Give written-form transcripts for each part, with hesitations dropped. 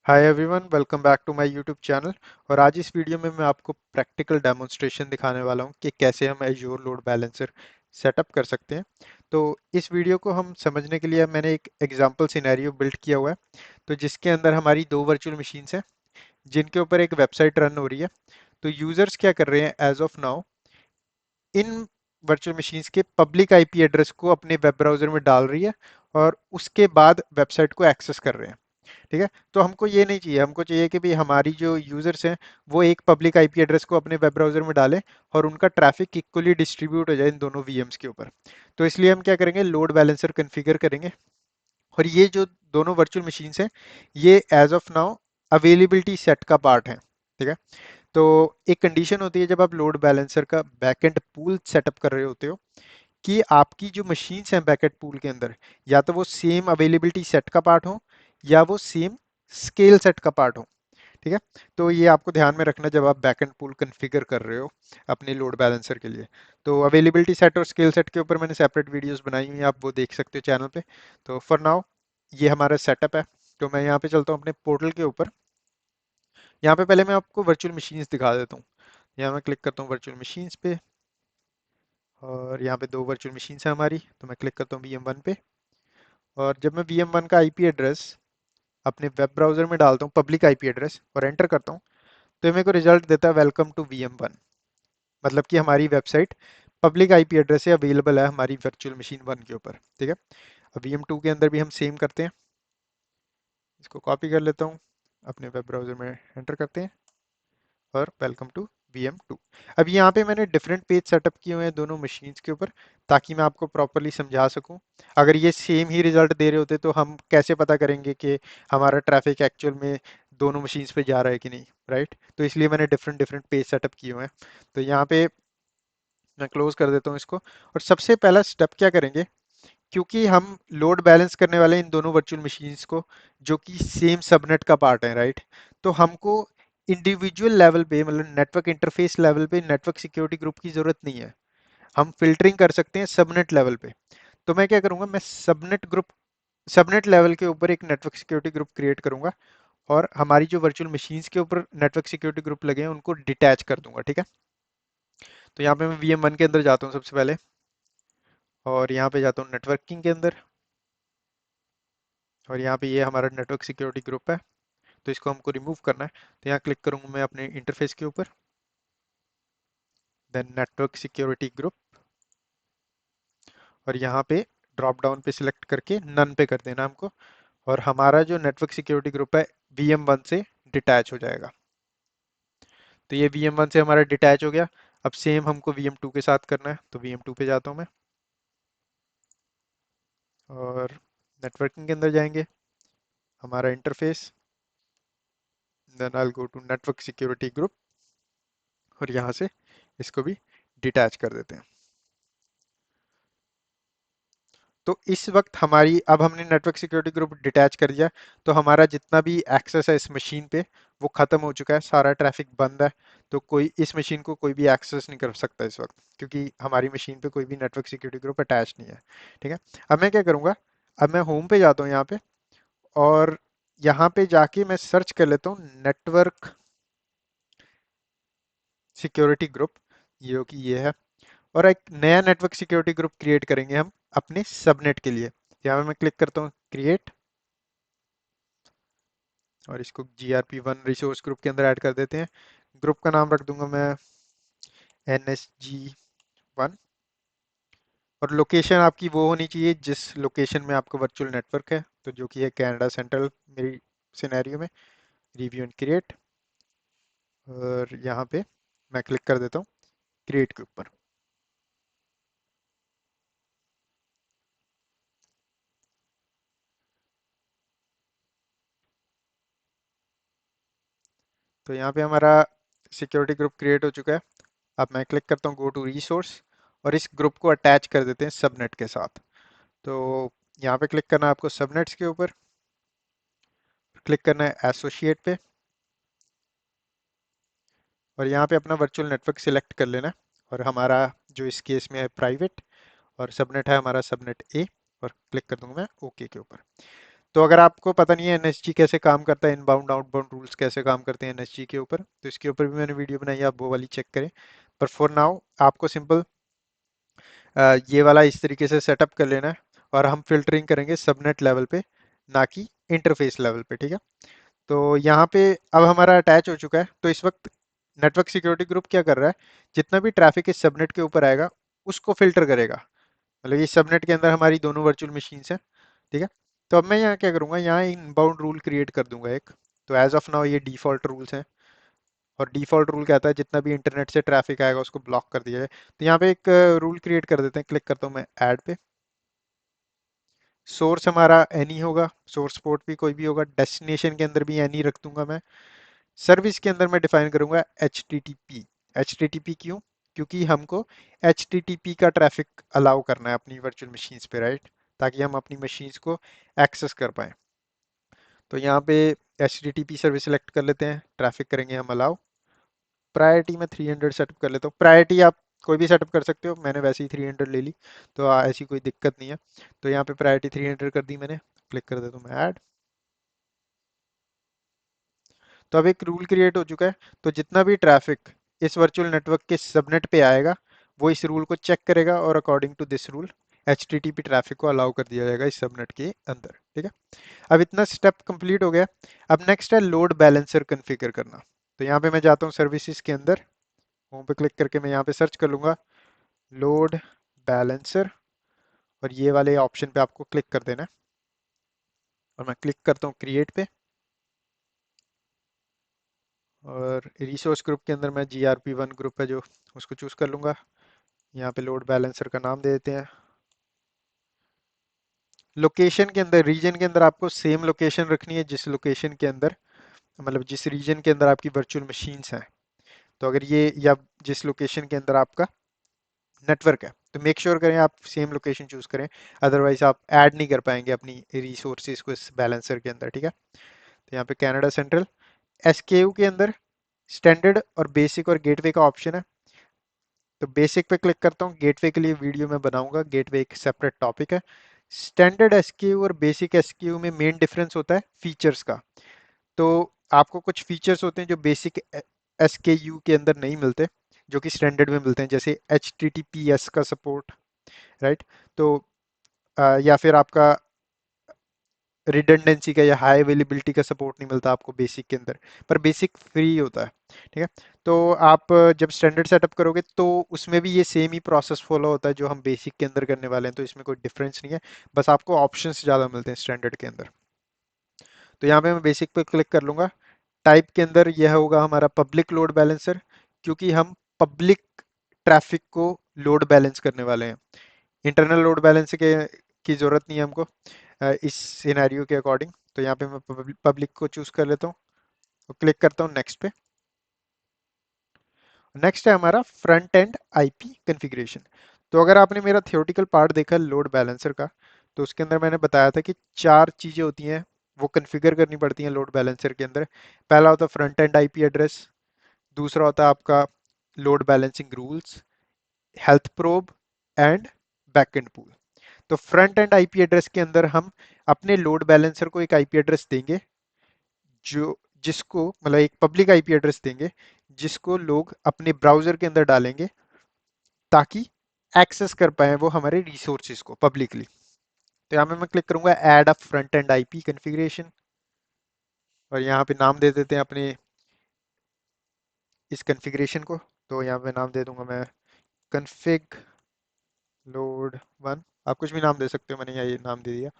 Hi everyone, welcome back to my YouTube channel. और आज इस वीडियो में मैं आपको प्रैक्टिकल डेमोन्स्ट्रेशन दिखाने वाला हूं कि कैसे हम एज्योर लोड बैलेंसर सेटअप कर सकते हैं। तो इस वीडियो को हम समझने के लिए मैंने एक एग्जांपल सिनेरियो बिल्ड किया हुआ है, तो जिसके अंदर हमारी दो वर्चुअल मशीन्स हैं जिनके ऊपर एक वेबसाइट रन हो रही है। तो यूजर्स क्या कर रहे हैं एज ऑफ नाउ, इन वर्चुअल मशीन्स के पब्लिक आईपी एड्रेस को अपने वेब ब्राउजर में डाल रही है और उसके बाद वेबसाइट को एक्सेस कर रहे हैं। ठीक है, तो हमको ये नहीं चाहिए, हमको चाहिए कि भाई हमारी जो यूजर्स हैं वो एक पब्लिक आईपी एड्रेस को अपने वेब ब्राउजर में डालें और उनका ट्रैफिक इक्वली डिस्ट्रीब्यूट हो जाए इन दोनों वीएम्स के ऊपर। तो इसलिए हम क्या करेंगे, लोड बैलेंसर कॉन्फ़िगर करेंगे। और ये जो दोनों वर्चुअल मशीन्स हैं ये as of now availability set का पार्ट है। ठीक है, तो एक कंडीशन होती है जब आप लोड बैलेंसर का बैकएंड पूल सेटअप कर रहे होते हो कि आपकी जो मशीन्स हैं बैकएंड पूल के अंदर, या तो वो सेम अवेलेबिलिटी सेट का पार्ट हो या वो सेम स्केल सेट का पार्ट हो। ठीक है, तो ये आपको ध्यान में रखना जब आप बैकएंड पूल कॉन्फ़िगर कर रहे हो अपने लोड बैलेंसर के लिए। तो अवेलेबिलिटी सेट और स्केल सेट के ऊपर मैंने सेपरेट वीडियोस बनाई हुई हैं, आप वो देख सकते हो चैनल पे। तो फॉर नाउ ये हमारा सेटअप है। तो मैं यहाँ पे चलता हूँ अपने पोर्टल के ऊपर। यहाँ पे पहले मैं आपको वर्चुअल मशीन्स दिखा देता हूँ। यहाँ मैं क्लिक करता हूँ वर्चुअल मशीन्स पे, और यहाँ पे दो वर्चुअल मशीन्स हैं हमारी, तो मैं क्लिक करता हूँ VM1 पे। और जब मैं VM1 का आईपी एड्रेस अपने वेब ब्राउजर में डालता हूँ, पब्लिक आईपी एड्रेस, और एंटर करता हूँ, तो ये मेरे को रिजल्ट देता है वेलकम टू VM1। मतलब कि हमारी वेबसाइट पब्लिक आईपी एड्रेस से अवेलेबल है हमारी वर्चुअल मशीन 1 के ऊपर। ठीक है, अब VM2 के अंदर भी हम सेम करते हैं। इसको कॉपी कर लेता हूँ, अपने वेब ब्राउजर में एंटर करते हैं और वेलकम टू VM2। अब यहाँ पे मैंने डिफरेंट पेज सेटअप किए हुए हैं दोनों मशीन्स के ऊपर, ताकि मैं आपको प्रॉपरली समझा सकूं। अगर ये सेम ही रिजल्ट दे रहे होते तो हम कैसे पता करेंगे कि हमारा ट्रैफिक एक्चुअल में दोनों मशीन्स पे जा रहा है कि नहीं, राइट? तो इसलिए मैंने डिफरेंट डिफरेंट पेज सेटअप किए हुए हैं। तो यहाँ पे मैं क्लोज कर देता हूँ इसको। और सबसे पहला स्टेप क्या करेंगे, क्योंकि हम लोड बैलेंस करने वाले हैं इन दोनों वर्चुअल मशीन्स को जो कि सेम सबनेट का पार्ट है, राइट? तो हमको इंडिविजुअल लेवल पे, मतलब नेटवर्क इंटरफेस लेवल पे नेटवर्क सिक्योरिटी ग्रुप की जरूरत नहीं है। हम फिल्टरिंग कर सकते हैं सबनेट लेवल पे। तो मैं क्या करूंगा, मैं सबनेट लेवल के ऊपर एक नेटवर्क सिक्योरिटी ग्रुप क्रिएट करूंगा और हमारी जो वर्चुअल मशीन्स के ऊपर नेटवर्क सिक्योरिटी ग्रुप लगे हैं उनको डिटैच कर दूंगा। ठीक है, तो यहाँ पे मैं VM1 के अंदर जाता हूँ सबसे पहले, और यहाँ पे जाता हूँ नेटवर्किंग के अंदर, और यहाँ पे ये हमारा नेटवर्क सिक्योरिटी ग्रुप है। तो इसको हमको रिमूव करना है। तो यहाँ क्लिक करूंगा मैं अपने इंटरफेस के ऊपर, देन नेटवर्क सिक्योरिटी ग्रुप, और यहाँ पे ड्रॉप डाउन पे सिलेक्ट करके नन पे कर देना हमको, और हमारा जो नेटवर्क सिक्योरिटी ग्रुप है VM1 से डिटैच हो जाएगा। तो ये VM1 से हमारा डिटैच हो गया। अब सेम हमको VM2 के साथ करना है, तो VM2 पे जाता हूँ मैं, और नेटवर्किंग के अंदर जाएंगे, हमारा interface, then I go to network security group, और यहाँ से इसको भी डिटैच कर देते हैं। तो इस वक्त हमारी, अब हमने नेटवर्क सिक्योरिटी ग्रुप डिटैच कर दिया, तो हमारा जितना भी एक्सेस है इस मशीन पे वो खत्म हो चुका है, सारा ट्रैफिक बंद है। तो कोई इस मशीन को कोई भी एक्सेस नहीं कर सकता इस वक्त, क्योंकि हमारी मशीन पे कोई भी नेटवर्क सिक्योरिटी ग्रुप अटैच नहीं है। ठीक है, अब मैं क्या करूँगा, अब मैं होम पे जाता हूँ यहाँ पे, और यहाँ पे जाके मैं सर्च कर लेता हूँ नेटवर्क सिक्योरिटी ग्रुप, जो कि ये है। और एक नया नेटवर्क सिक्योरिटी ग्रुप क्रिएट करेंगे हम अपने सबनेट के लिए। यहाँ पे मैं क्लिक करता हूँ क्रिएट, और इसको GRP1 रिसोर्स ग्रुप के अंदर ऐड कर देते हैं। ग्रुप का नाम रख दूंगा मैं NSG1। और लोकेशन आपकी वो होनी चाहिए जिस लोकेशन में आपका वर्चुअल नेटवर्क है, तो जो कि है कनाडा सेंट्रल मेरी सिनेरियो में। रिव्यू एंड क्रिएट, और यहाँ पे मैं क्लिक कर देता हूँ क्रिएट के ऊपर। तो यहाँ पे हमारा सिक्योरिटी ग्रुप क्रिएट हो चुका है। अब मैं क्लिक करता हूँ गो टू रिसोर्स, और इस ग्रुप को अटैच कर देते हैं सबनेट के साथ। तो यहाँ पे क्लिक करना है आपको सबनेट्स के ऊपर, क्लिक करना है एसोसिएट पे, और यहाँ पे अपना वर्चुअल नेटवर्क सिलेक्ट कर लेना है। और हमारा जो इस केस में है प्राइवेट, और सबनेट है हमारा सबनेट ए, और क्लिक कर दूंगा मैं ओके के ऊपर। तो अगर आपको पता नहीं है एनएसजी कैसे काम करता है, इनबाउंड आउटबाउंड रूल्स कैसे काम करते हैं एनएसजी के ऊपर, तो इसके ऊपर भी मैंने वीडियो बनाई है, आप वो वाली चेक करें। पर फॉर नाउ आपको सिंपल ये वाला इस तरीके से सेटअप कर लेना है, और हम फिल्टरिंग करेंगे सबनेट लेवल पे, ना कि इंटरफेस लेवल पे, ठीक है। तो यहाँ पे अब हमारा अटैच हो चुका है, तो इस वक्त नेटवर्क सिक्योरिटी ग्रुप क्या कर रहा है, जितना भी ट्रैफिक इस सबनेट के ऊपर आएगा उसको फिल्टर करेगा। मतलब इस सबनेट के अंदर हमारी दोनों वर्चुअल मशीन्स हैं, ठीक है। तो अब मैं यहाँ क्या करूँगा, यहाँ इनबाउंड रूल क्रिएट कर दूंगा एक। तो एज ऑफ नाउ ये डिफॉल्ट रूल्स हैं, और डिफॉल्ट रूल कहता है जितना भी इंटरनेट से ट्रैफिक आएगा उसको ब्लॉक कर दिया जाए। तो यहाँ पे एक रूल क्रिएट कर देते हैं, क्लिक करता हूँ मैं ऐड पे। सोर्स हमारा एनी होगा, सोर्स पोर्ट भी कोई भी होगा, डेस्टिनेशन के अंदर भी एनी रख दूंगा मैं। सर्विस के अंदर मैं डिफाइन करूंगा H T T P. H T T P क्यों? क्योंकि हमको एच टी टी पी का ट्रैफिक अलाउ करना है अपनी वर्चुअल मशीन्स पे, राइट, ताकि हम अपनी मशीन्स को एक्सेस कर पाए। तो यहाँ पे H T T P service select कर लेते हैं, ट्रैफिक करेंगे हम अलाउ। प्रायोरिटी में 300 सेटअप कर लेता हूँ। प्रायोरिटी आप कोई भी सेटअप कर सकते हो, मैंने वैसे ही 300 ले ली, तो ऐसी कोई दिक्कत नहीं है। तो यहाँ पे प्रायोरिटी 300 कर दी मैंने, क्लिक कर देता हूँ मैं ऐड। तो अब एक रूल क्रिएट हो चुका है, तो जितना भी ट्रैफिक इस वर्चुअल नेटवर्क के सबनेट पे आएगा वो इस रूल को चेक करेगा, और according to this rule HTTP traffic को अलाउ कर दिया जाएगा इस सबनेट के अंदर, ठीक है। अब इतना स्टेप कंप्लीट हो गया। अब नेक्स्ट है लोड बैलेंसर कॉन्फ़िगर करना। तो यहाँ पे मैं जाता हूँ सर्विसेज के अंदर, होम पे क्लिक करके मैं यहाँ पे सर्च कर लूंगा लोड बैलेंसर, और ये वाले ऑप्शन पे आपको क्लिक कर देना है, और मैं क्लिक करता हूँ क्रिएट पे। और रिसोर्स ग्रुप के अंदर मैं GRP1 ग्रुप है जो, उसको चूज कर लूंगा। यहाँ पे लोड बैलेंसर का नाम दे देते हैं। लोकेशन के अंदर, रीजन के अंदर आपको सेम लोकेशन रखनी है जिस लोकेशन के अंदर, मतलब जिस रीजन के अंदर आपकी वर्चुअल मशीन्स हैं। तो अगर ये, या जिस लोकेशन के अंदर आपका नेटवर्क है, तो मेक श्योर करें आप सेम लोकेशन चूज करें, अदरवाइज आप ऐड नहीं कर पाएंगे अपनी रिसोर्सेज को इस बैलेंसर के अंदर, ठीक है। तो यहाँ पे कनाडा सेंट्रल। एसकेयू के अंदर स्टैंडर्ड और बेसिक और गेटवे का ऑप्शन है। तो बेसिक पे क्लिक करता हूँ, गेटवे के लिए वीडियो मैं बनाऊंगा, गेटवे एक सेपरेट टॉपिक है। स्टैंडर्ड एसक्यू और बेसिक एसक्यू में मेन डिफरेंस होता है फीचर्स का। तो आपको कुछ फीचर्स होते हैं जो बेसिक एसकेयू के अंदर नहीं मिलते, जो कि स्टैंडर्ड में मिलते हैं, जैसे H T T P S का सपोर्ट, राइट। तो या फिर आपका रिडंडेंसी का या हाई अवेलेबिलिटी का सपोर्ट नहीं मिलता आपको बेसिक के अंदर, पर बेसिक फ्री होता है, ठीक है। तो आप जब स्टैंडर्ड सेटअप करोगे तो उसमें भी ये सेम ही प्रोसेस फॉलो होता है जो हम बेसिक के अंदर करने वाले हैं, तो इसमें कोई डिफरेंस नहीं है, बस आपको ऑप्शंस ज़्यादा मिलते हैं स्टैंडर्ड के अंदर। तो यहाँ पे मैं बेसिक पे क्लिक कर लूंगा। टाइप के अंदर यह होगा हमारा पब्लिक लोड बैलेंसर, क्योंकि हम पब्लिक ट्रैफिक को लोड बैलेंस करने वाले हैं। इंटरनल लोड बैलेंस के की ज़रूरत नहीं है हमको इस सिनेरियो के अकॉर्डिंग। तो यहाँ पे मैं पब्लिक को चूज कर लेता हूँ, और क्लिक करता हूँ नेक्स्ट पे। नेक्स्ट है हमारा फ्रंट एंड आईपी कॉन्फ़िगरेशन। तो अगर आपने मेरा थियोरेटिकल पार्ट देखा लोड बैलेंसर का, तो उसके अंदर मैंने बताया था कि चार चीज़ें होती हैं वो कॉन्फ़िगर करनी पड़ती हैं लोड बैलेंसर के अंदर। पहला होता है फ्रंट एंड आईपी एड्रेस, दूसरा होता है आपका load balancing rules, health probe and backend pool. तो फ्रंट एंड आईपी एड्रेस के अंदर हम अपने लोड बैलेंसर को एक आईपी एड्रेस देंगे, जो जिसको मतलब एक पब्लिक आईपी एड्रेस देंगे जिसको लोग अपने ब्राउजर के अंदर डालेंगे, ताकि एक्सेस कर पाए वो हमारे रिसोर्सेज को पब्लिकली। तो यहाँ पे मैं क्लिक करूंगा add a front end IP configuration, और यहाँ पे नाम दे देते हैं अपने इस कॉन्फ़िगरेशन को। तो यहाँ पे नाम दे दूंगा मैं config लोड वन, आप कुछ भी नाम दे सकते हो, मैंने ये नाम दे दिया।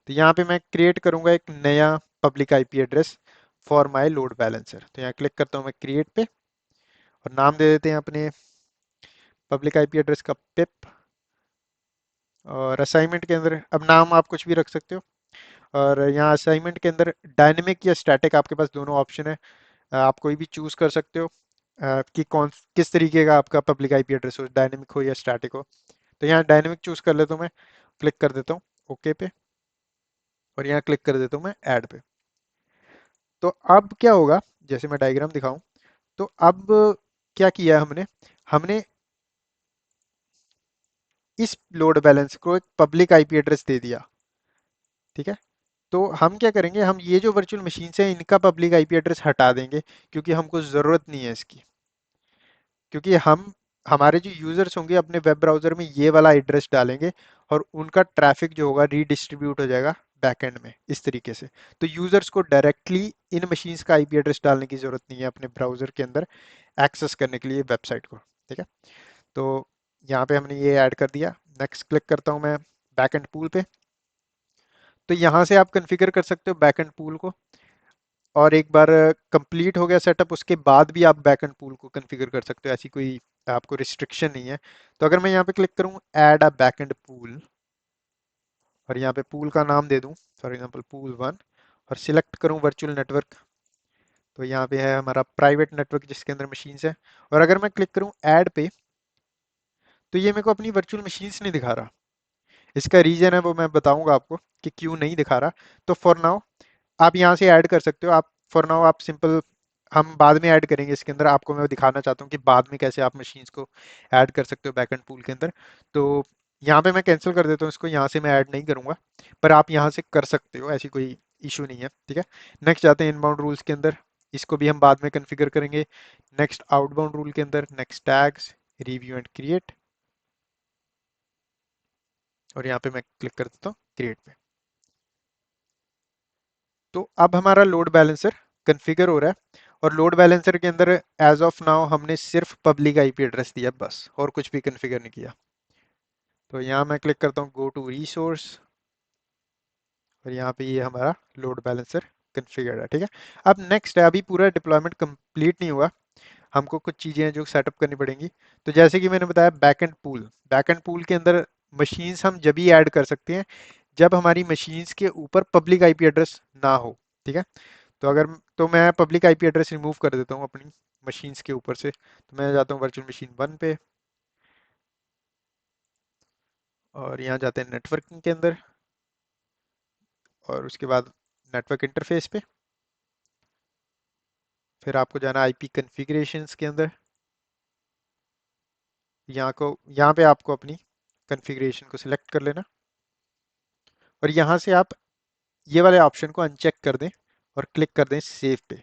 तो यहाँ पे मैं क्रिएट करूंगा एक नया public IP address for my load balancer. तो यहाँ क्लिक करता हूँ मैं क्रिएट पे, और नाम दे देते हैं अपने पब्लिक आईपी एड्रेस का पिप। और असाइनमेंट के अंदर अब नाम आप कुछ भी रख सकते हो, और यहाँ असाइनमेंट के अंदर डायनेमिक या स्टैटिक आपके पास दोनों ऑप्शन है, आप कोई भी चूज कर सकते हो कि कौन किस तरीके का आपका पब्लिक आईपी एड्रेस हो, डायनेमिक हो या स्टैटिक हो। तो यहाँ डायनेमिक चूज कर लेता हूँ मैं, क्लिक कर देता हूँ ओके पे, और यहाँ क्लिक कर देता हूँ मैं ऐड पे। तो अब क्या होगा, जैसे मैं डायग्राम दिखाऊं, तो अब क्या किया हमने, हमने इस लोड बैलेंस को एक पब्लिक आईपी एड्रेस दे दिया, ठीक है। तो हम क्या करेंगे, हम ये जो वर्चुअल मशीन्स हैं इनका पब्लिक आईपी एड्रेस हटा देंगे, क्योंकि हमको ज़रूरत नहीं है इसकी। क्योंकि हम हमारे जो यूजर्स होंगे अपने वेब ब्राउजर में ये वाला एड्रेस डालेंगे, और उनका ट्रैफिक जो होगा रीडिस्ट्रीब्यूट हो जाएगा बैकएंड में इस तरीके से। तो यूजर्स को डायरेक्टली इन मशीन्स का आईपी एड्रेस डालने की जरूरत नहीं है अपने ब्राउजर के अंदर एक्सेस करने के लिए वेबसाइट को। ठीक है, तो यहाँ पे हमने ये ऐड कर दिया। नेक्स्ट क्लिक करता हूँ मैं बैकएंड पूल पे। तो यहाँ से आप कॉन्फ़िगर कर सकते हो बैकएंड पूल को, और एक बार कंप्लीट हो गया सेटअप उसके बाद भी आप बैकएंड पूल को कॉन्फ़िगर कर सकते हो, ऐसी कोई आपको रिस्ट्रिक्शन नहीं है। तो अगर मैं यहाँ पे क्लिक करूँ ऐड अ बैकएंड पूल, और यहाँ पे पूल का नाम दे दूँ फॉर एग्जांपल पूल 1, और सिलेक्ट करूँ वर्चुअल नेटवर्क, तो यहाँ पे है हमारा प्राइवेट नेटवर्क जिसके अंदर मशीन्स है। और अगर मैं क्लिक करूँ ऐड पे, तो ये मेरे को अपनी वर्चुअल मशीन्स नहीं दिखा रहा। इसका रीजन है वो मैं बताऊंगा आपको कि क्यों नहीं दिखा रहा। तो फॉर नाउ आप यहाँ से ऐड कर सकते हो। आप फॉर नाउ आप सिंपल, हम बाद में ऐड करेंगे इसके अंदर, आपको मैं दिखाना चाहता हूँ कि बाद में कैसे आप मशीन्स को ऐड कर सकते हो बैकएंड पूल के अंदर। तो यहाँ पे मैं कैंसिल कर देता हूँ इसको, यहाँ से मैं ऐड नहीं करूँगा, पर आप यहाँ से कर सकते हो, ऐसी कोई इशू नहीं है। ठीक है, नेक्स्ट जाते हैं इनबाउंड रूल्स के अंदर, इसको भी हम बाद में कन्फिगर करेंगे। नेक्स्ट आउटबाउंड रूल के अंदर next tags review and create, और यहाँ पे मैं क्लिक कर देता हूँ क्रिएट पे। तो अब हमारा लोड बैलेंसर कॉन्फ़िगर हो रहा है, और लोड बैलेंसर के अंदर एज ऑफ नाउ हमने सिर्फ पब्लिक आईपी एड्रेस दिया बस, और कुछ भी कॉन्फ़िगर नहीं किया। तो यहाँ मैं क्लिक करता हूँ गो टू रिसोर्स, और यहाँ पे ये हमारा लोड बैलेंसर कॉन्फ़िगर है। ठीक है, अब नेक्स्ट है, अभी पूरा डिप्लॉयमेंट कंप्लीट नहीं हुआ, हमको कुछ चीज़ें हैं जो सेटअप करनी पड़ेंगी। तो जैसे कि मैंने बताया बैकएंड पूल के अंदर मशीन्स हम जब ही ऐड कर सकते हैं जब हमारी मशीन्स के ऊपर पब्लिक आईपी एड्रेस ना हो। ठीक है, तो अगर, तो मैं पब्लिक आईपी एड्रेस रिमूव कर देता हूँ अपनी मशीन्स के ऊपर से। तो मैं जाता हूँ वर्चुअल मशीन 1 पे, और यहाँ जाते हैं नेटवर्किंग के अंदर, और उसके बाद नेटवर्क इंटरफेस पे, फिर आपको जाना आईपी कॉन्फ़िगरेशंस के अंदर। यहाँ पे आपको अपनी कॉन्फ़िगरेशन को सिलेक्ट कर लेना, और यहाँ से आप ये वाले ऑप्शन को अनचेक कर दें और क्लिक कर दें सेव पे।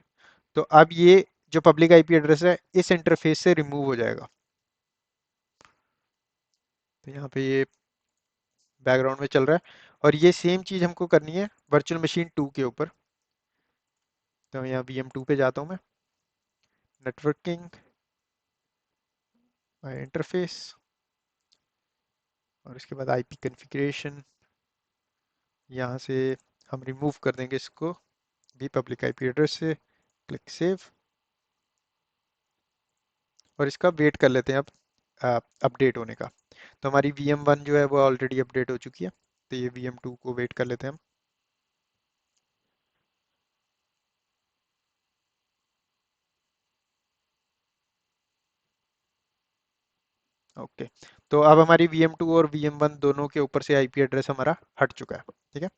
तो अब ये जो पब्लिक आईपी एड्रेस है इस इंटरफेस से रिमूव हो जाएगा। तो यहाँ पे ये बैकग्राउंड में चल रहा है, और ये सेम चीज़ हमको करनी है वर्चुअल मशीन 2 के ऊपर। तो यहाँ VM2 पे जाता हूँ मैं, नेटवर्किंग, इंटरफेस, और इसके बाद आईपी कॉन्फ़िगरेशन। यहाँ से हम रिमूव कर देंगे इसको भी पब्लिक आईपी एड्रेस से, क्लिक सेव, और इसका वेट कर लेते हैं अब अपडेट होने का। तो हमारी VM1 जो है वो ऑलरेडी अपडेट हो चुकी है, तो ये VM2 को वेट कर लेते हैं हम। ओके, तो अब हमारी VM2 और VM1 दोनों के ऊपर से आईपी एड्रेस हमारा हट चुका है। ठीक है,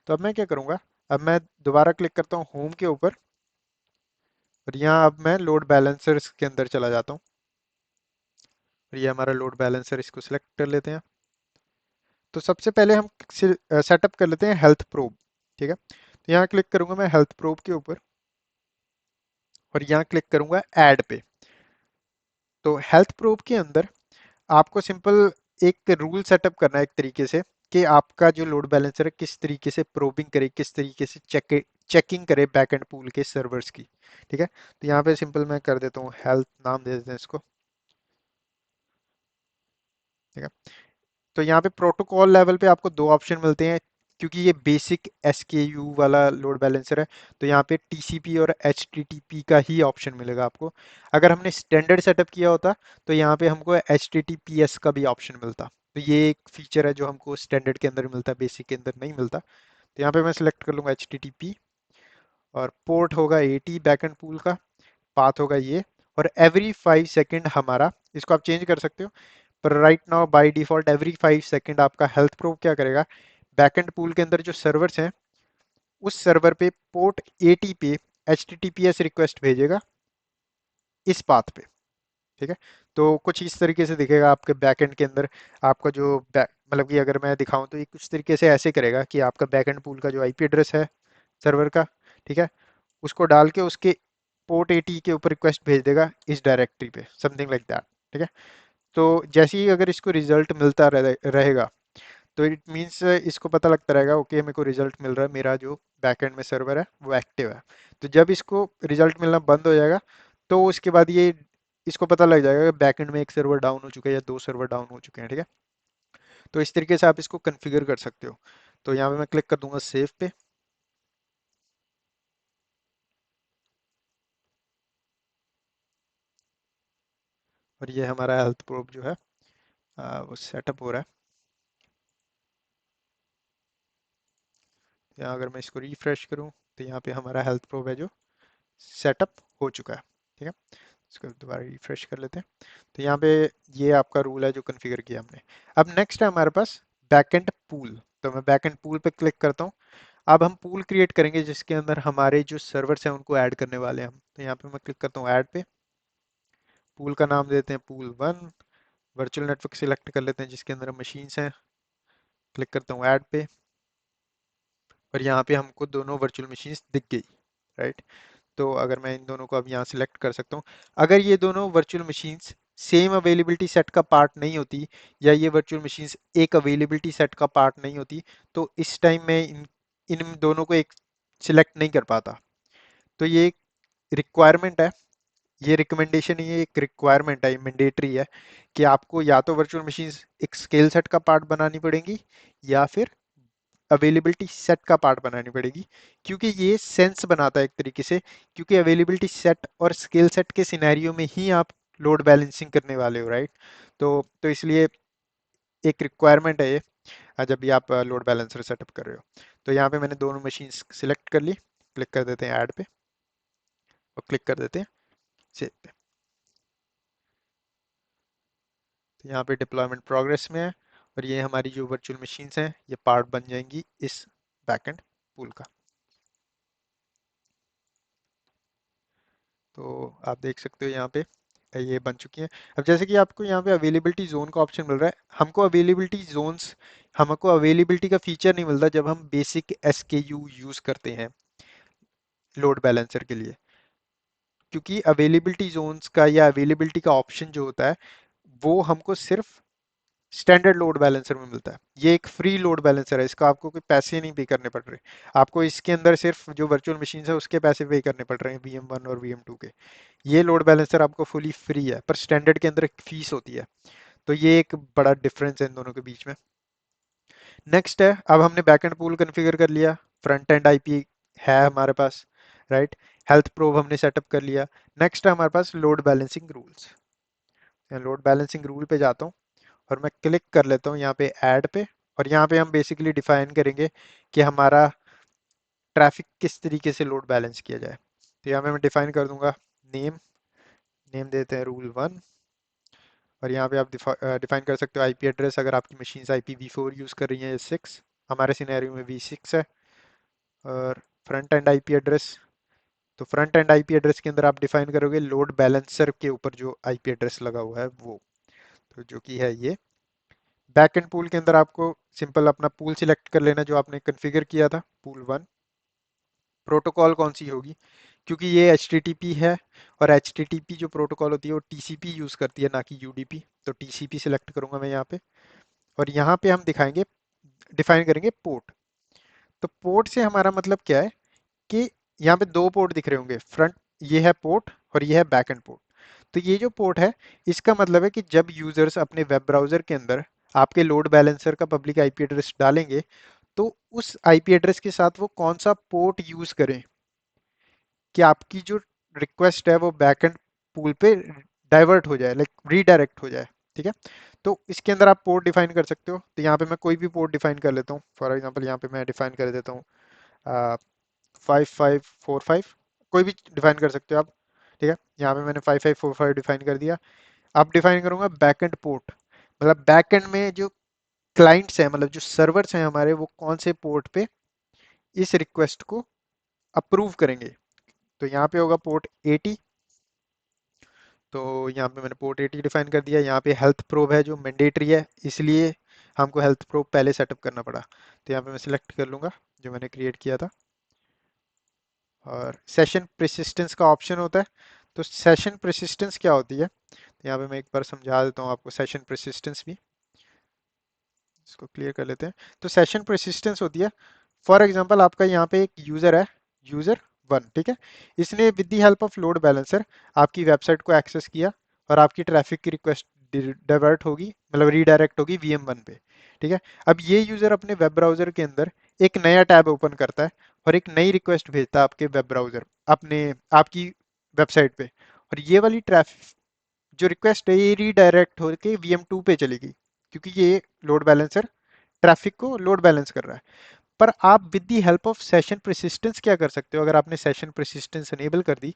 तो अब मैं क्या करूँगा, अब मैं दोबारा क्लिक करता हूँ होम के ऊपर, और यहाँ अब मैं लोड बैलेंसर्स के अंदर चला जाता हूँ, और ये हमारा लोड बैलेंसर, इसको सिलेक्ट कर लेते हैं। तो सबसे पहले हम सेटअप कर लेते हैं हेल्थ प्रोब। ठीक है, तो यहाँ क्लिक करूंगा मैं हेल्थ प्रोब के ऊपर, और यहाँ क्लिक करूंगा ऐड पे। तो हेल्थ प्रोब के अंदर आपको सिंपल एक रूल सेटअप करना है एक तरीके से, कि आपका जो लोड बैलेंसर है किस तरीके से प्रोबिंग करे, किस तरीके से चेकिंग करे बैकएंड पूल के सर्वर्स की। ठीक है, तो यहाँ पे सिंपल मैं कर देता हूँ हेल्थ, नाम दे देते हैं इसको। ठीक है, तो यहाँ पे प्रोटोकॉल लेवल पे आपको दो ऑप्शन मिलते हैं, क्योंकि ये बेसिक SKU वाला लोड बैलेंसर है। तो यहाँ पे TCP और HTTP का ही ऑप्शन मिलेगा आपको। अगर हमने स्टैंडर्ड सेटअप किया होता तो यहाँ पे हमको HTTPS का भी ऑप्शन मिलता। तो ये एक फीचर है जो हमको स्टैंडर्ड के अंदर मिलता है, बेसिक के अंदर नहीं मिलता। तो यहाँ पे मैं सिलेक्ट कर लूँगा HTTP, और पोर्ट होगा 80 बैकएंड पूल का, पाथ होगा ये, और एवरी 5 सेकेंड हमारा, इसको आप चेंज कर सकते हो, पर right now by default every 5 second आपका हेल्थ प्रो क्या करेगा, बैकएंड पूल के अंदर जो सर्वर्स हैं उस सर्वर पे पोर्ट 80 पे HTTPS रिक्वेस्ट भेजेगा इस पाथ पे। ठीक है। तो कुछ इस तरीके से दिखेगा आपके बैकएंड के अंदर। आपका जो बैक मतलब कि अगर मैं दिखाऊं तो ये कुछ तरीके से ऐसे करेगा कि आपका बैकएंड पूल का जो आईपी एड्रेस है सर्वर का, ठीक है, उसको डाल के उसके पोर्ट 80 के ऊपर रिक्वेस्ट भेज देगा इस डायरेक्टरी पे, समथिंग लाइक दैट। ठीक है। तो जैसे ही अगर इसको रिजल्ट मिलता रहेगा, तो इट मीन्स इसको पता लगता रहेगा ओके मेरे को रिजल्ट मिल रहा है, मेरा जो बैकएंड में सर्वर है वो एक्टिव है। तो जब इसको रिजल्ट मिलना बंद हो जाएगा, तो उसके बाद ये इसको पता लग जाएगा कि बैकएंड में एक सर्वर डाउन हो चुका है या दो सर्वर डाउन हो चुके हैं। ठीक है। तो इस तरीके से आप इसको कॉन्फ़िगर कर सकते हो। तो यहाँ पे मैं क्लिक कर दूंगा सेव पे, और ये हमारा हेल्थ प्रोब जो है वो सेटअप हो रहा है। यहाँ अगर मैं इसको रिफ्रेश करूँ, तो यहाँ पे हमारा हेल्थ प्रोब है जो सेटअप हो चुका है। ठीक है। इसको दोबारा रिफ्रेश कर लेते हैं। तो यहाँ पे ये आपका रूल है जो कॉन्फ़िगर किया हमने। अब नेक्स्ट है हमारे पास बैकएंड पूल। तो मैं बैकएंड पूल पे क्लिक करता हूँ। अब हम पूल क्रिएट करेंगे जिसके अंदर हमारे जो सर्वर्स हैं उनको ऐड करने वाले हैं हम। तो यहाँ पे मैं क्लिक करता हूँ ऐड पे, पूल का नाम देते हैं पूल 1, वर्चुअल नेटवर्क सिलेक्ट कर लेते हैं जिसके अंदर मशीन्स हैं, क्लिक करता हूँ ऐड पे, और यहाँ पे हमको दोनों वर्चुअल मशीन्स दिख गई, राइट। तो अगर मैं इन दोनों को अब यहाँ सिलेक्ट कर सकता हूँ, अगर ये दोनों virtual machines same availability set का पार्ट नहीं होती, या ये वर्चुअल मशीन्स एक अवेलेबिलिटी सेट का पार्ट नहीं होती, तो इस टाइम मैं इन इन दोनों को एक सिलेक्ट नहीं कर पाता। तो ये एक रिक्वायरमेंट है, ये रिकमेंडेशन, ये एक रिक्वायरमेंट है, ये मैंडेटरी है कि आपको या तो वर्चुअल मशीन्स एक स्केल सेट का पार्ट बनानी पड़ेगी, या फिर अवेलेबिलिटी सेट का पार्ट बनानी पड़ेगी। क्योंकि ये सेंस बनाता है एक तरीके से, क्योंकि अवेलेबिलिटी सेट और स्केल सेट के सिनेरियो में ही आप लोड बैलेंसिंग करने वाले हो, राइट। तो इसलिए एक रिक्वायरमेंट है ये, जब भी आप लोड बैलेंसर सेटअप कर रहे हो। तो यहाँ पे मैंने दोनों मशीन सिलेक्ट कर ली, क्लिक कर देते हैं ऐड पे, और क्लिक कर देते हैं सेव पे। तो यहाँ पे डिप्लॉयमेंट प्रोग्रेस में है, और ये हमारी जो वर्चुअल मशीन्स हैं ये पार्ट बन जाएंगी इस बैकएंड पूल का। तो आप देख सकते हो यहाँ पे ये बन चुकी है। अब जैसे कि आपको यहाँ पे अवेलेबिलिटी जोन का ऑप्शन मिल रहा है, हमको अवेलेबिलिटी जोन्स, हमको अवेलेबिलिटी का फीचर नहीं मिलता जब हम बेसिक एसकेयू यूज करते हैं लोड बैलेंसर के लिए। क्योंकि अवेलेबिलिटी जोन्स का या अवेलेबिलिटी का ऑप्शन जो होता है वो हमको सिर्फ स्टैंडर्ड लोड बैलेंसर में मिलता है। ये एक फ्री लोड बैलेंसर है, इसका आपको कोई पैसे नहीं पे करने पड़ रहे। आपको इसके अंदर सिर्फ जो वर्चुअल मशीन है उसके पैसे पे करने पड़ रहे हैं, VM1 और VM2 के। ये लोड बैलेंसर आपको फुली फ्री है, पर स्टैंडर्ड के अंदर एक फीस होती है। तो ये एक बड़ा डिफरेंस है इन दोनों के बीच में। नेक्स्ट है, अब हमने बैकएंड पूल कॉन्फ़िगर कर लिया, फ्रंट एंड आईपी है हमारे पास, राइट। हेल्थ प्रोब हमने सेटअप कर लिया। नेक्स्ट है हमारे पास load balancing rules. Load balancing rule पे जाता हूँ, और मैं क्लिक कर लेता हूँ यहाँ पे ऐड पे, और यहाँ पे हम बेसिकली डिफाइन करेंगे कि हमारा ट्रैफिक किस तरीके से लोड बैलेंस किया जाए। तो यहाँ पे मैं डिफाइन कर दूंगा नेम, नेम देते हैं रूल 1, और यहाँ पे आप डिफाइन कर सकते हो आईपी एड्रेस, अगर आपकी मशीन IPv4 यूज़ कर रही है या 6, हमारे सिनेरियो में V6 है। और फ्रंट एंड आईपी एड्रेस, तो फ्रंट एंड आईपी एड्रेस के अंदर आप डिफाइन करोगे लोड बैलेंसर के ऊपर जो आईपी एड्रेस लगा हुआ है वो, तो जो कि है ये। बैक एंड पूल के अंदर आपको सिंपल अपना पूल सिलेक्ट कर लेना जो आपने कॉन्फ़िगर किया था पूल 1। प्रोटोकॉल कौन सी होगी, क्योंकि ये HTTP है, और HTTP जो प्रोटोकॉल होती है वो TCP यूज़ करती है ना कि UDP। तो TCP सिलेक्ट करूंगा मैं यहाँ पे, और यहाँ पे हम दिखाएंगे, डिफाइन करेंगे पोर्ट। तो पोर्ट से हमारा मतलब क्या है कि यहाँ पे दो पोर्ट दिख रहे होंगे, फ्रंट ये है पोर्ट और ये है बैक एंड पोर्ट। तो ये जो पोर्ट है इसका मतलब है कि जब यूजर्स अपने वेब ब्राउजर के अंदर आपके लोड बैलेंसर का पब्लिक आईपी एड्रेस डालेंगे, तो उस आईपी एड्रेस के साथ वो कौन सा पोर्ट यूज करें कि आपकी जो रिक्वेस्ट है वो बैकएंड पूल पे डाइवर्ट हो जाए, लाइक रीडायरेक्ट हो जाए। ठीक है। तो इसके अंदर आप पोर्ट डिफाइन कर सकते हो। तो यहाँ पे मैं कोई भी पोर्ट डिफाइन कर लेता हूँ, फॉर एग्जांपल यहाँ पे मैं डिफाइन कर देता हूँ 5545, कोई भी डिफाइन कर सकते हो आप। ठीक है। यहाँ पे मैंने 5545 डिफाइन कर दिया। अब डिफाइन करूंगा बैकएंड पोर्ट, मतलब बैकएंड में जो क्लाइंट्स हैं, मतलब जो सर्वर्स हैं हमारे, वो कौन से पोर्ट पे इस रिक्वेस्ट को अप्रूव करेंगे। तो यहाँ पे होगा पोर्ट 80। तो यहाँ पे मैंने पोर्ट 80 डिफाइन कर दिया। यहाँ पे हेल्थ प्रोब है जो मैंडेटरी है, इसलिए हमको हेल्थ प्रोब पहले सेटअप करना पड़ा। तो यहाँ पे मैं सिलेक्ट कर लूँगा जो मैंने क्रिएट किया था। और सेशन परसिस्टेंस का ऑप्शन होता है। तो सेशन परसिस्टेंस क्या होती है, तो यहाँ पे मैं एक बार समझा देता हूँ आपको सेशन परसिस्टेंस भी। इसको क्लियर कर लेते हैं। तो सेशन परसिस्टेंस होती है, फॉर एग्जांपल आपका यहाँ पे एक यूजर है, यूजर वन, ठीक है। इसने with the help of load balancer आपकी वेबसाइट को एक्सेस किया और आपकी ट्रैफिक की रिक्वेस्ट डाइवर्ट होगी, मतलब रीडायरेक्ट होगी VM1 पे, ठीक है। अब ये यूजर अपने वेब ब्राउजर के अंदर एक नया टैब ओपन करता है और एक नई रिक्वेस्ट भेजता है आपके वेब ब्राउजर, अपने आपकी वेबसाइट पे। और ये वाली ट्रैफिक जो रिक्वेस्ट है ये रीडायरेक्ट होकर VM2 पे चलेगी, क्योंकि ये लोड बैलेंसर ट्रैफिक को लोड बैलेंस कर रहा है। पर आप with the help of session persistence क्या कर सकते हो, अगर आपने सेशन परसिस्टेंस अनेबल कर दी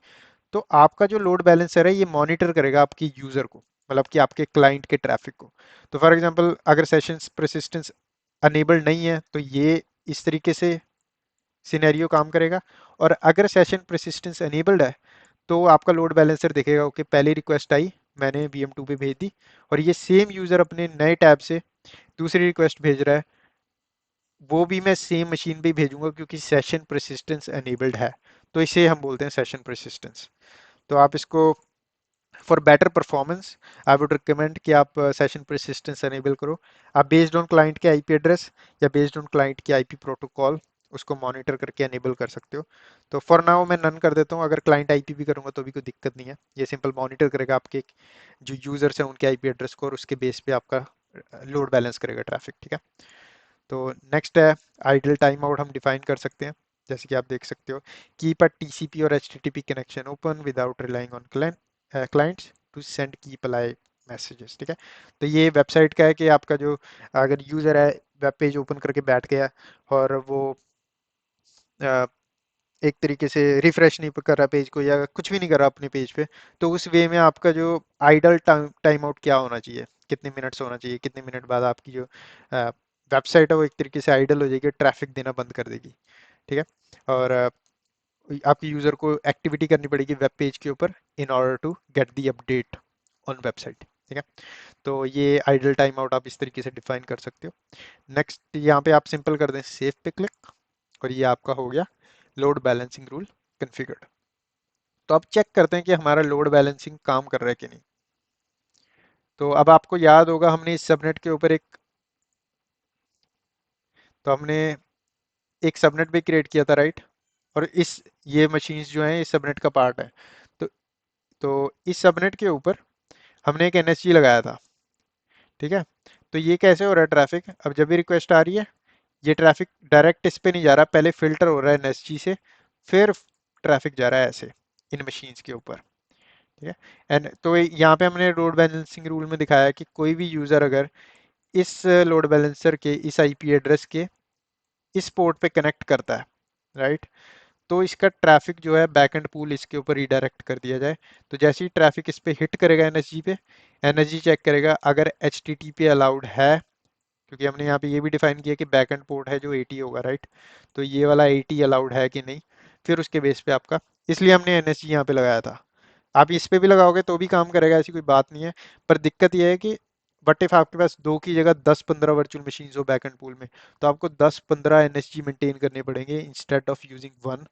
तो आपका जो लोड बैलेंसर है ये मॉनिटर करेगा आपके यूजर को, मतलब कि आपके क्लाइंट के ट्रैफिक को। तो फॉर एग्जांपल अगर सेशन परसिस्टेंस अनेबल नहीं है तो ये इस तरीके से सिनेरियो काम करेगा। और अगर सेशन परसिस्टेंस अनेबल्ड है तो आपका लोड बैलेंसर देखेगा ओके पहली रिक्वेस्ट आई, मैंने VM2 पे भेज दी, और ये सेम यूजर अपने नए टैब से दूसरी रिक्वेस्ट भेज रहा है, वो भी मैं सेम मशीन पे ही भेजूंगा क्योंकि सेशन परसिस्टेंस अनेबल्ड है। तो इसे हम बोलते हैं सेशन परसिस्टेंस। तो आप इसको for better performance I would recommend कि आप सेशन परसिस्टेंस अनेबल करो। आप बेस्ड ऑन क्लाइंट के IP एड्रेस या बेस्ड ऑन क्लाइंट के IP प्रोटोकॉल उसको मॉनिटर करके अनेबल कर सकते हो। तो फॉर नाउ मैं नन कर देता हूँ, अगर क्लाइंट IP भी करूंगा तो भी कोई दिक्कत नहीं है, ये सिंपल मॉनिटर करेगा आपके जो यूजर्स हैं उनके IP एड्रेस को, और उसके बेस पे आपका लोड बैलेंस करेगा ट्रैफिक, ठीक है। तो नेक्स्ट है आइडल टाइम आउट, हम डिफाइन कर सकते हैं। जैसे कि आप देख सकते हो, कीप अ TCP और HTTP connection open without relying on clients to send keep alive messages, ठीक है। तो ये वेबसाइट का है कि आपका जो अगर यूजर है वेब पेज ओपन करके बैठ गया और वो अ, एक तरीके से रिफ्रेश नहीं कर रहा पेज को या कुछ भी नहीं कर रहा अपने पेज पे, तो उस वे में आपका जो आइडल टाइम आउट क्या होना चाहिए, कितने मिनट्स होना चाहिए, कितने मिनट बाद आपकी जो वेबसाइट है वो एक तरीके से आइडल हो जाएगी, ट्रैफिक देना बंद कर देगी, ठीक है। और आपकी यूजर को एक्टिविटी करनी पड़ेगी वेब पेज के ऊपर in order to get the update on website, ठीक है। तो ये आइडल टाइम आउट आप इस तरीके से डिफाइन कर सकते हो। नेक्स्ट यहाँ पे आप सिंपल कर दें सेव पे क्लिक, और ये आपका हो गया लोड बैलेंसिंग रूल कॉन्फ़िगर्ड। तो अब चेक करते हैं कि हमारा लोड बैलेंसिंग काम कर रहा है कि नहीं। तो अब आपको याद होगा हमने इस सबनेट के ऊपर एक, तो हमने एक सबनेट भी क्रिएट किया था, राइट। और इस ये मशीन्स जो हैं इस सबनेट का पार्ट है। तो इस सबनेट के ऊपर हमने एक NSG लगाया था, ठीक है। तो ये कैसे हो रहा है ट्रैफिक, अब जब भी रिक्वेस्ट आ रही है ये ट्रैफिक डायरेक्ट इस पे नहीं जा रहा, पहले फिल्टर हो रहा है NSG से, फिर ट्रैफिक जा रहा है ऐसे इन मशीन्स के ऊपर, ठीक है। एंड तो यहाँ पे हमने लोड बैलेंसिंग रूल में दिखाया है कि कोई भी यूज़र अगर इस लोड बैलेंसर के इस IP एड्रेस के इस पोर्ट पे कनेक्ट करता है, राइट, तो इसका ट्रैफिक जो है बैकएंड पूल इसके ऊपर रीडायरेक्ट कर दिया जाए। तो जैसे ही ट्रैफिक इस पे हिट करेगा NSG पे, NSG चेक करेगा अगर HTTP अलाउड है, क्योंकि हमने यहाँ पे ये भी डिफाइन किया कि बैकएंड पोर्ट है जो 80 होगा, राइट। तो ये वाला 80 अलाउड है कि नहीं, फिर उसके बेस पे आपका, इसलिए हमने NSG यहाँ पे लगाया था। आप इस पे भी लगाओगे तो भी काम करेगा, ऐसी कोई बात नहीं है। पर दिक्कत यह है कि बट इफ आपके पास दो की जगह 10-15 वर्चुअल मशीन हो बैकएंड पूल में, तो आपको 10-15 NSG मेंटेन करने पड़ेंगे इंस्टेड ऑफ यूजिंग वन।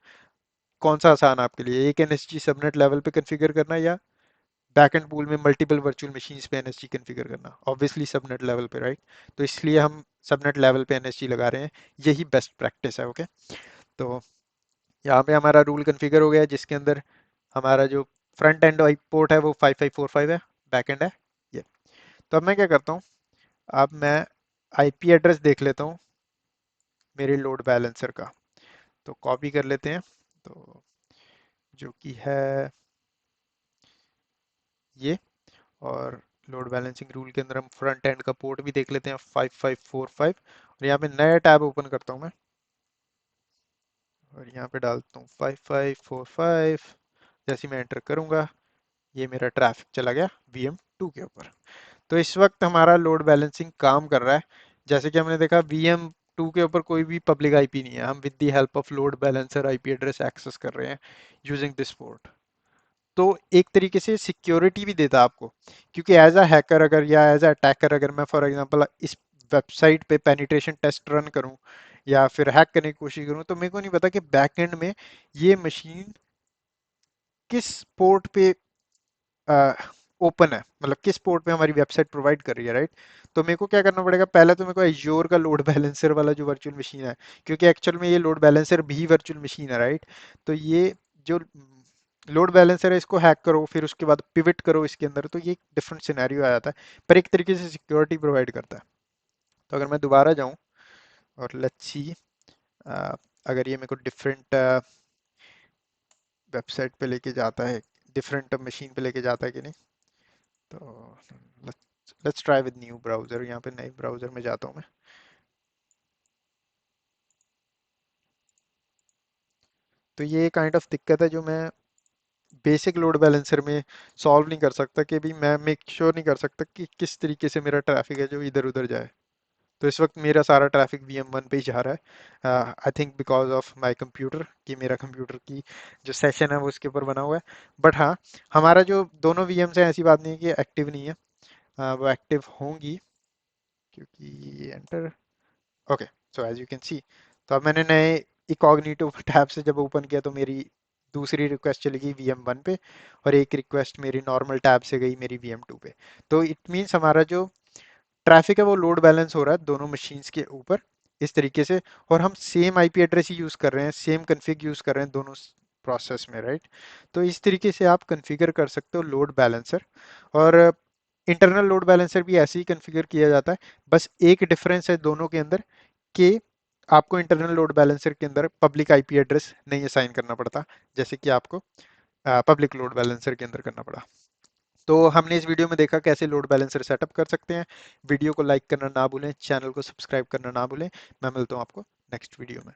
कौन सा आसान है आपके लिए, एक NSG सबनेट लेवल पे कॉन्फ़िगर करना या बैकएंड पूल में मल्टीपल वर्चुअल मशीन्स पे NSG कॉन्फ़िगर करना, ऑब्वियसली सबनेट लेवल पे, राइट। तो इसलिए हम सबनेट लेवल पे NSG लगा रहे हैं, यही बेस्ट प्रैक्टिस है, ओके। तो यहाँ पे हमारा रूल कॉन्फ़िगर हो गया है, जिसके अंदर हमारा जो फ्रंट एंड पोर्ट है वो 5545 है, बैक एंड है ये। तो अब मैं क्या करता हूँ, अब मैं IP एड्रेस देख लेता हूँ मेरे लोड बैलेंसर का। तो कॉपी कर लेते हैं, तो जो कि है ये। और लोड बैलेंसिंग रूल के अंदर हम फ्रंट एंड का पोर्ट भी देख लेते हैं 5545, और यहाँ पे नया टैब ओपन करता हूँ मैं, और यहाँ पे डालता हूँ 5545। जैसे ही मैं एंटर करूँगा ये मेरा ट्रैफिक चला गया VM2 के ऊपर। तो इस वक्त हमारा लोड बैलेंसिंग काम कर रहा है। जैसे कि हमने देखा VM2 के ऊपर कोई भी पब्लिक IP नहीं है, हम with the help of load balancer IP address access कर रहे हैं यूजिंग दिस पोर्ट। तो एक तरीके से सिक्योरिटी भी देता है आपको, क्योंकि एज अ हैकर अगर या एज अ अटैकर अगर मैं फॉर एग्जांपल इस वेबसाइट पे पेनिट्रेशन टेस्ट रन करूं या फिर हैक करने की कोशिश करूं, तो मेरे को नहीं पता कि बैकएंड में ये मशीन किस पोर्ट पे ओपन है, मतलब किस पोर्ट पे हमारी वेबसाइट प्रोवाइड कर रही है, राइट। तो मेरे को क्या करना पड़ेगा, पहले तो मेरे को एज्योर का लोड बैलेंसर वाला जो वर्चुअल मशीन है, क्योंकि एक्चुअल में ये लोड बैलेंसर भी वर्चुअल मशीन है, राइट। तो ये जो लोड बैलेंसर है इसको हैक करो, फिर उसके बाद पिवट करो इसके अंदर, तो ये डिफरेंट सिनेरियो आ जाता है, पर एक तरीके से सिक्योरिटी प्रोवाइड करता है। तो अगर मैं दोबारा जाऊं और लेट्स सी, अगर ये मेरे को डिफरेंट वेबसाइट पे लेके जाता है, डिफरेंट मशीन पे लेके जाता है कि नहीं, तो let's try with new browser. यहाँ पे नए ब्राउज़र में जाता हूँ मैं। तो ये काइंड ऑफ दिक्कत है जो मैं बेसिक लोड बैलेंसर में सॉल्व नहीं कर सकता, कि भी मैं मेक श्योर नहीं कर सकता कि किस तरीके से मेरा ट्रैफिक है जो इधर उधर जाए। तो इस वक्त मेरा सारा ट्रैफिक VM1 पे ही जा रहा है, I think because of my computer, कि मेरा कंप्यूटर की जो सेशन है वो उसके ऊपर बना हुआ है। बट हाँ, हमारा जो दोनों VMs हैं, ऐसी बात नहीं है कि एक्टिव नहीं है, वो एक्टिव होंगी, क्योंकि enter, okay. So as you can see, तो अब मैंने नए इकॉग्निटो टैब से जब ओपन किया तो मेरी दूसरी रिक्वेस्ट चली गई VM1 पे, और एक रिक्वेस्ट मेरी नॉर्मल टैब से गई मेरी VM2 पे। तो इट मीन्स हमारा जो ट्रैफिक है वो लोड बैलेंस हो रहा है दोनों मशीन्स के ऊपर इस तरीके से, और हम सेम IP एड्रेस ही यूज कर रहे हैं, सेम कन्फिग यूज कर रहे हैं दोनों प्रोसेस में, राइट। तो इस तरीके से आप कन्फिगर कर सकते हो लोड बैलेंसर। और इंटरनल लोड बैलेंसर भी ऐसे ही कन्फिगर किया जाता है, बस एक डिफरेंस है दोनों के अंदर, कि आपको इंटरनल लोड बैलेंसर के अंदर पब्लिक IP एड्रेस नहीं असाइन करना पड़ता, जैसे कि आपको पब्लिक लोड बैलेंसर के अंदर करना पड़ा। तो हमने इस वीडियो में देखा कैसे लोड बैलेंसर सेटअप कर सकते हैं। वीडियो को लाइक करना ना भूलें, चैनल को सब्सक्राइब करना ना भूलें। मैं मिलता हूँ आपको नेक्स्ट वीडियो में।